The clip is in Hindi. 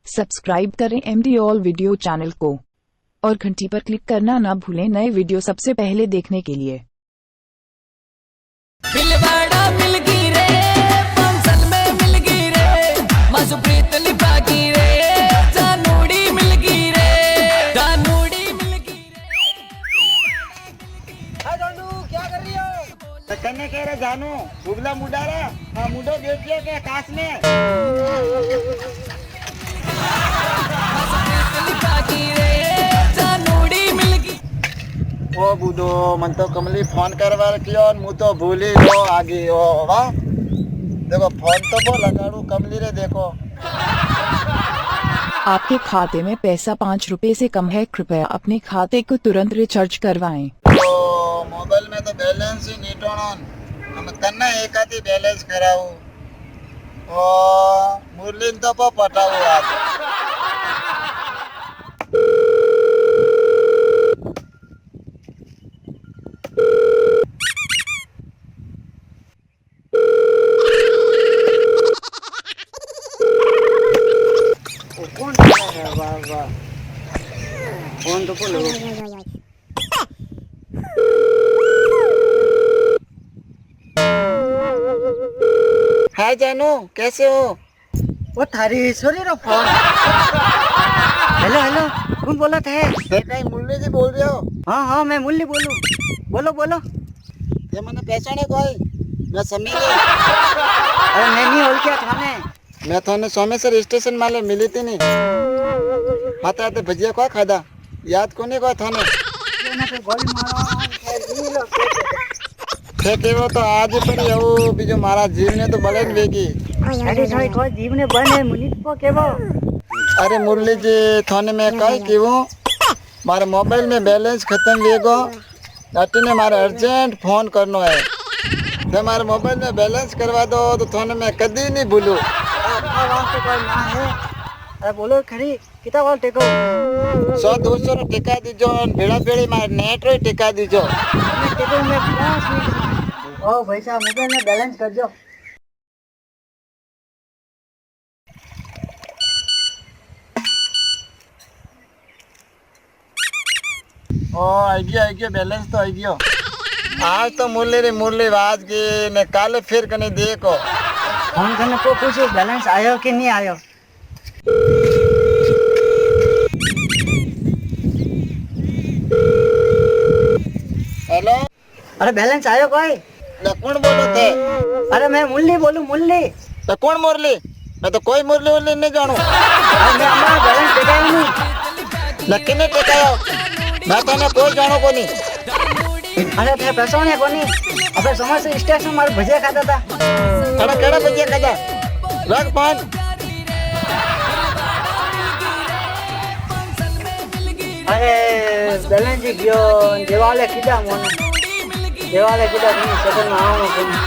सब्सक्राइब करें MD ऑल वीडियो चैनल को और घंटी पर क्लिक करना ना भूलें नए वीडियो सबसे पहले देखने के लिए। बिलवाड़ा मिल गई रे, पंसल में मिल गई रे, मजबूत लिबागी रे, जानूड़ी मिल गई रे, जानूड़ी मिल गई रे। हाँ जानू, क्या कर रही हो? कन्ने कह रहे जानू, बुगला मुड़ा रहा, हाँ मुड़ो देखिए के काश में। मजबूत लिबागी रे, जानूड़ी मिल गई। ओ बुदो मन तो कमली फोन करवा कियो मु तो भूल ही गयो आगे ओ वाह देखो फोन तो को लगाड़ू कमली रे देखो आपके खाते में पैसा 5 रुपए से कम है, कृपया अपने खाते को तुरंत रिचार्ज करवाएं। तो मोबाइल में तो बैलेंस ही नहीं टोनन हम कन्ना एक आधी बैलेंस कराऊ ओ मुरलीन तो को पटाऊ आज कौन है वाह वाह फोन तो बोलो हाय जानू कैसे हो वो थारी सॉरी रो फोन हेलो हेलो कौन बोला था कहीं मुरली जी बोल रहे हो हाँ हाँ मैं मुरली बोलूं बोलो बोलो ये मैंने पहचाने कोई मैं समीर अरे मैं नहीं बोल क्या थाने मैं थाने सोमेश्वर स्टेशन माले मिली थी नहीं हाथ हाथ भजिया को खादा याद कोने को थाने फेंके वो तो आज पर यो बीजो मारा जीव ने तो बले वेगी अरे भाई कोई जीव ने बने मुनित को केवो अरे मुरली जी थाने में कई केवो मारे मोबाइल में बैलेंस खत्म वेगो डाटी ने मारे अर्जेंट फोन करनो है तो मारे मोबाइल में बैलेंस करवा दो तो थाने में कभी नहीं भूलू वास्ते कोई ना है अरे बोलो खरी कितना वाल टेको 100-200 रो टेका दीजो भेड़ा भेड़ी मारे नेट रो टेका दीजो मैं टेको में 5 मिनट ओ भाई साहब मोबाइल में बैलेंस कर दो ओ आई गया बैलेंस तो आई गयो आज तो मुरली आज की ने काले फिर कने देखो फोन करने को पूछो बैलेंस आयो कि नहीं आयो हेलो अरे बैलेंस आयो कोई ना कौन बोलो थे अरे मैं मुरली बोलूं मुरली तो कौन मुरली मैं तो कोई मुरली नहीं जानू अरे मैं हमारा बैलेंस टेकायो नहीं लकी ने टेकायो मैं तो ने कोई जानो को नहीं अरे थे पैसा ने कोनी अबे समझ से स्टेशन मार भजिया खाता था अरे केड़ा भजिया खाता रख फोन अरे बैलेंस गयो देवाले कीधा मोने देवाले कीधा नहीं सकन आवनो कोनी